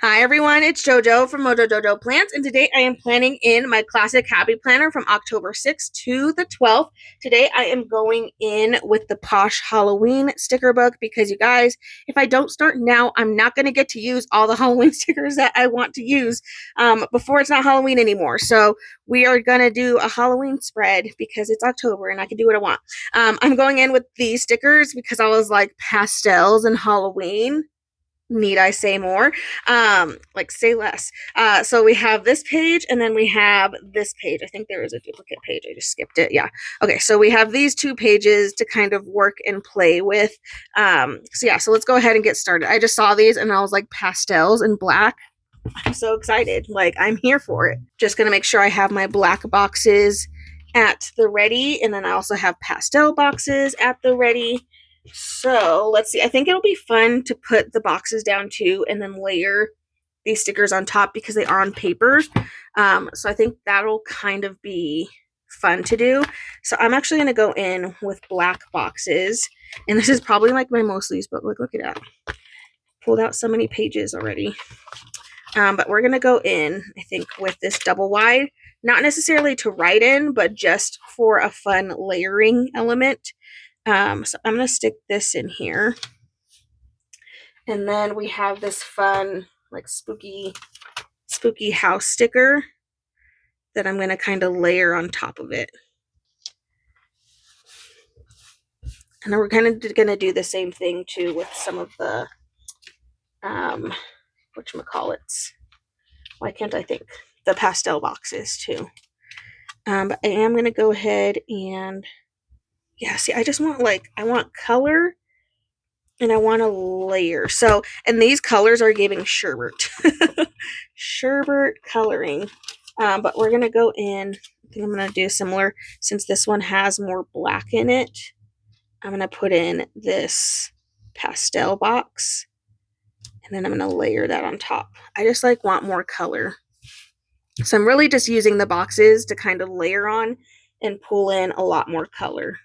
Hi everyone, it's JoJo from Mojo Jojo Plants, and today I am planning in my classic Happy Planner from October 6th to the 12th. Today I am going in with the Posh Halloween sticker book because you guys, if I don't start now, I'm not going to get to use all the Halloween stickers that I want to use before it's not Halloween anymore. So we are going to do a Halloween spread because it's October and I can do what I want. I'm going in with these stickers because I was like pastels and Halloween. Need I say more? Like say less. So we have this page and then we have this page. I think there is a duplicate page. I just skipped it. Yeah. Okay. So we have these two pages to kind of work and play with. So let's go ahead and get started. I just saw these and I was like pastels and black. I'm so excited. Like I'm here for it. Just going to make sure I have my black boxes at the ready. And then I also have pastel boxes at the ready. So let's see. I think it'll be fun to put the boxes down too and then layer these stickers on top because they are on paper. So I think that'll kind of be fun to do. So I'm actually going to go in with black boxes. And this is probably like my most used book. Look at that. Pulled out so many pages already. But we're going to go in, I think, with this double wide. Not necessarily to write in, but just for a fun layering element. So I'm going to stick this in here. And then we have this fun, like spooky house sticker that I'm going to kind of layer on top of it. And then we're kind of going to do the same thing too with some of the, whatchamacallits. Why can't I think? The pastel boxes too. But I am going to go ahead and, yeah, see, I just want I want color and I want a layer. So, and these colors are giving sherbet. Sherbet coloring. But we're going to go in. I think I'm going to do similar since this one has more black in it. I'm going to put in this pastel box and then I'm going to layer that on top. I just want more color. So I'm really just using the boxes to kind of layer on and pull in a lot more color.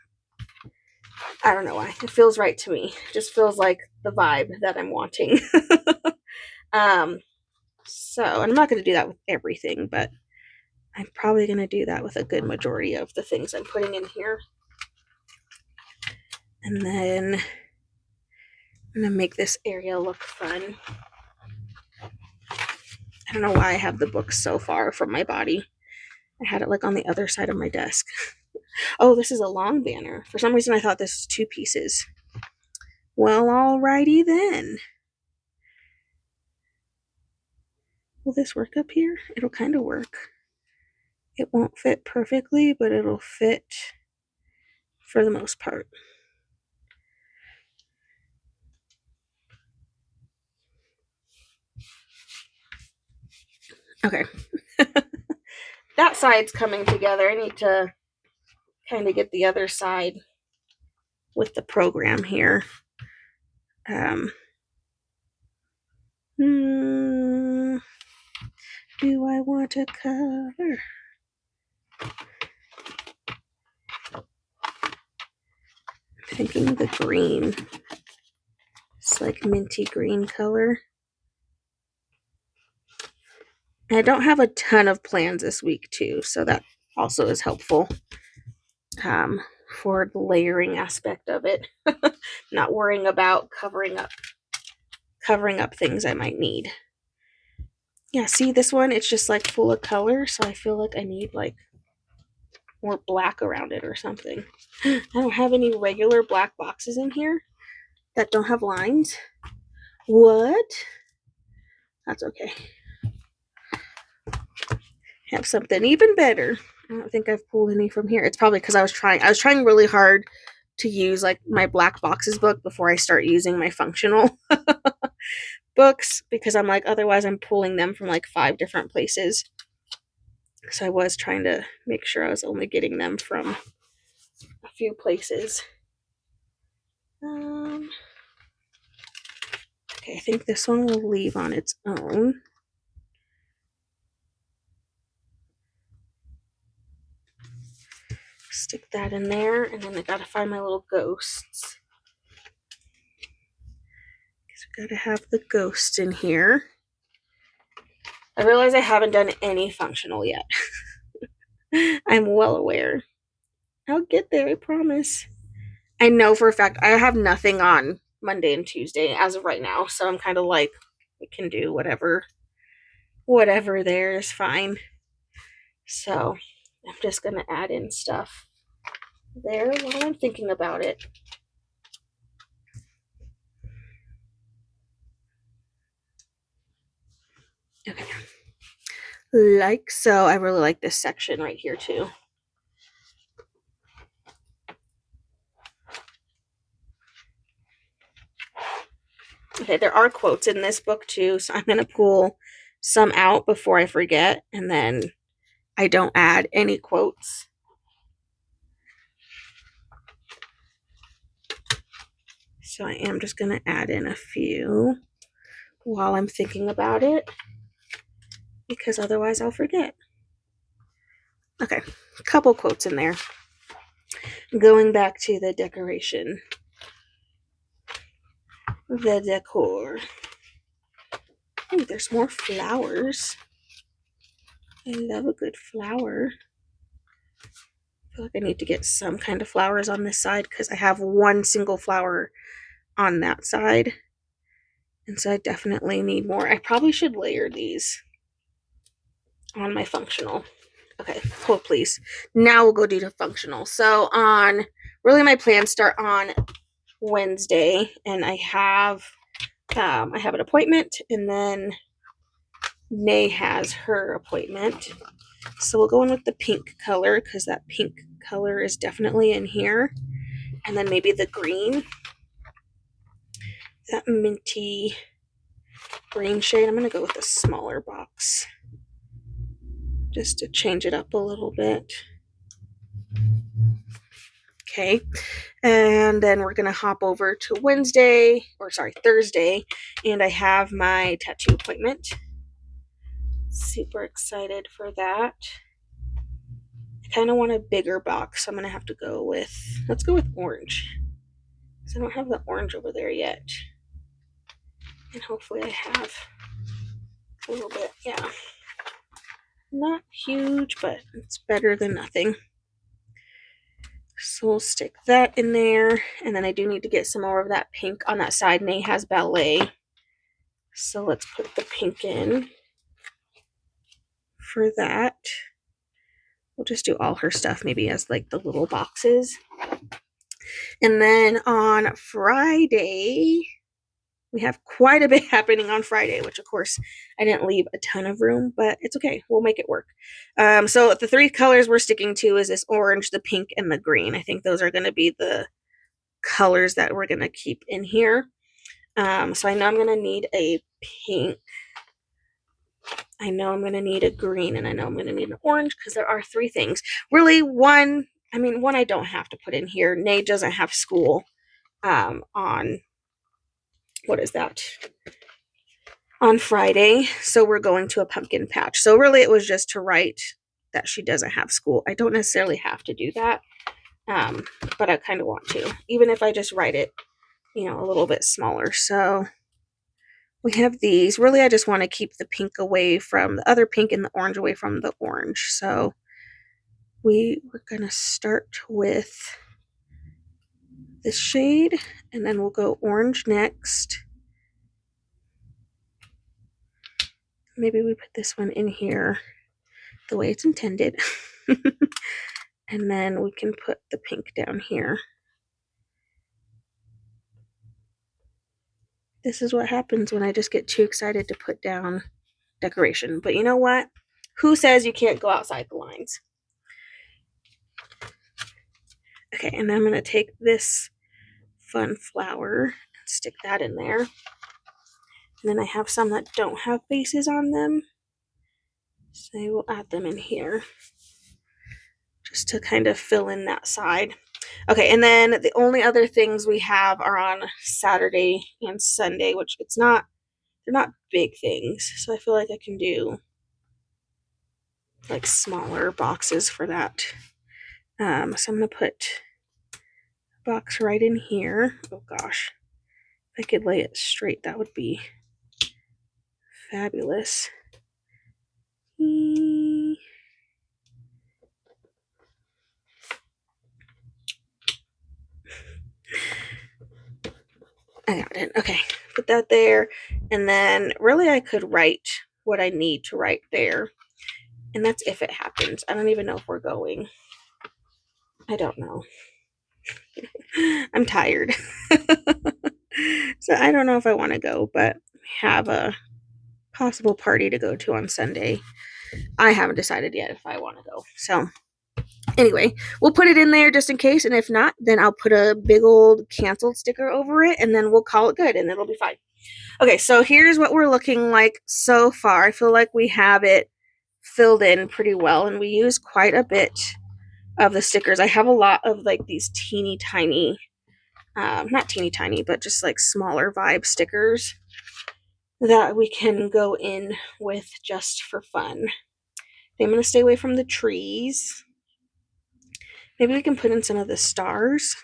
I don't know why. It feels right to me. It just feels like the vibe that I'm wanting. So, and I'm not going to do that with everything, but I'm probably going to do that with a good majority of the things I'm putting in here. And then I'm going to make this area look fun. I don't know why I have the book so far from my body. I had it like on the other side of my desk. Oh, this is a long banner. For some reason, I thought this was 2 pieces. Well, alrighty then. Will this work up here? It'll kind of work. It won't fit perfectly, but it'll fit for the most part. Okay. That side's coming together. I need to kind of get the other side with the program here. Do I want a color? I'm thinking the green. It's like minty green color. And I don't have a ton of plans this week too, so that also is helpful for the layering aspect of it. Not worrying about covering up things I might need. Yeah, see this one? It's just like full of color, so I feel like I need like more black around it or something. I don't have any regular black boxes in here that don't have lines. What? That's okay. Have something even better. I don't think I've pulled any from here. It's probably because I was trying really hard to use like my black boxes book before I start using my functional books, because I'm like, otherwise I'm pulling them from like 5 different places. So I was trying to make sure I was only getting them from a few places. Okay, I think this one will leave on its own. Stick that in there, and then I gotta find my little ghosts. Because we gotta have the ghost in here. I realize I haven't done any functional yet. I'm well aware. I'll get there, I promise. I know for a fact I have nothing on Monday and Tuesday as of right now, so I'm kind of like, I can do whatever there is fine. So I'm just gonna add in stuff there while I'm thinking about it. Okay. Like so. I really like this section right here too. Okay, there are quotes in this book too, so I'm gonna pull some out before I forget, and then I don't add any quotes. So I am just gonna add in a few while I'm thinking about it, because otherwise I'll forget. Okay, a couple quotes in there. Going back to the decoration. The decor. Oh, there's more flowers. I love a good flower. I feel like I need to get some kind of flowers on this side because I have one single flower on that side. And so I definitely need more. I probably should layer these on my functional. Okay, hold please. Now we'll go do the functional. So on, really my plans start on Wednesday, and I have an appointment, and then Nay has her appointment. So we'll go in with the pink color because that pink color is definitely in here. And then maybe the green. That minty green shade. I'm going to go with a smaller box just to change it up a little bit. Okay. And then we're going to hop over to Thursday. And I have my tattoo appointment. Super excited for that. I kind of want a bigger box, so I'm going to have to go with, let's go with orange. Because I don't have the orange over there yet. And hopefully I have a little bit, yeah. Not huge, but it's better than nothing. So we'll stick that in there. And then I do need to get some more of that pink on that side. Nay has ballet. So let's put the pink in for that. We'll just do all her stuff maybe as like the little boxes. And then on Friday, we have quite a bit happening on Friday, which of course I didn't leave a ton of room, but it's okay. We'll make it work. So the three colors we're sticking to is this orange, the pink, and the green. I think those are going to be the colors that we're going to keep in here. So I know I'm going to need a pink. I know I'm going to need a green, and I know I'm going to need an orange because there are three things. Really, one I don't have to put in here. Nay doesn't have school on, what is that? On Friday, so we're going to a pumpkin patch. So really it was just to write that she doesn't have school. I don't necessarily have to do that, but I kind of want to, even if I just write it, a little bit smaller. So we have these. Really, I just want to keep the pink away from the other pink and the orange away from the orange. So we're going to start with this shade, and then we'll go orange next. Maybe we put this one in here the way it's intended. And then we can put the pink down here. This is what happens when I just get too excited to put down decoration. But you know what? Who says you can't go outside the lines? Okay, and I'm going to take this fun flower and stick that in there. And then I have some that don't have faces on them. So I will add them in here just to kind of fill in that side. Okay, and then the only other things we have are on Saturday and Sunday, which they're not big things. So I feel like I can do like smaller boxes for that. So I'm going to put a box right in here. Oh gosh, if I could lay it straight, that would be fabulous. I got it. Okay, put that there. And then really I could write what I need to write there. And that's if it happens. I don't even know if we're going. I don't know. I'm tired. So I don't know if I want to go, but have a possible party to go to on Sunday. I haven't decided yet if I want to go. So anyway, we'll put it in there just in case. And if not, then I'll put a big old canceled sticker over it and then we'll call it good and it'll be fine. Okay, so here's what we're looking like so far. I feel like we have it filled in pretty well and we use quite a bit of the stickers. I have a lot of like these teeny tiny, not teeny tiny, but just like smaller vibe stickers that we can go in with just for fun. I'm going to stay away from the trees. Maybe we can put in some of the stars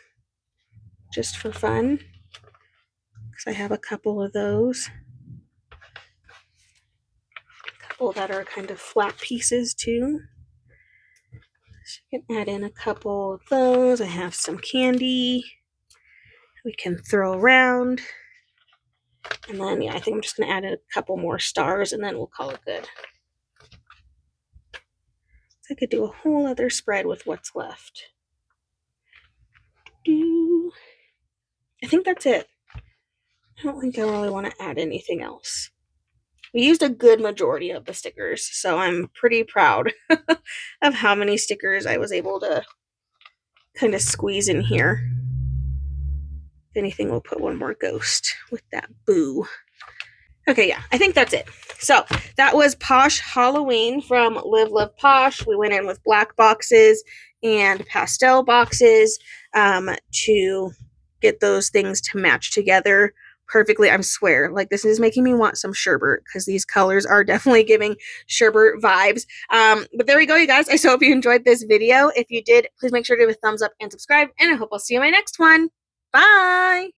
just for fun because I have a couple of those. A couple that are kind of flat pieces too. So you can add in a couple of those. I have some candy we can throw around. And then, yeah, I think I'm just going to add in a couple more stars and then we'll call it good. So I could do a whole other spread with what's left. I think that's it. I don't think I really want to add anything else. We used a good majority of the stickers, so I'm pretty proud of how many stickers I was able to kind of squeeze in here. If anything, we'll put one more ghost with that boo. Okay, yeah, I think that's it. So that was Posh Halloween from Live Love Posh. We went in with black boxes and pastel boxes to get those things to match together perfectly. I swear, like this is making me want some sherbet because these colors are definitely giving sherbet vibes. But there we go, you guys. I so hope you enjoyed this video. If you did, please make sure to give a thumbs up and subscribe, and I hope I'll see you in my next one. Bye!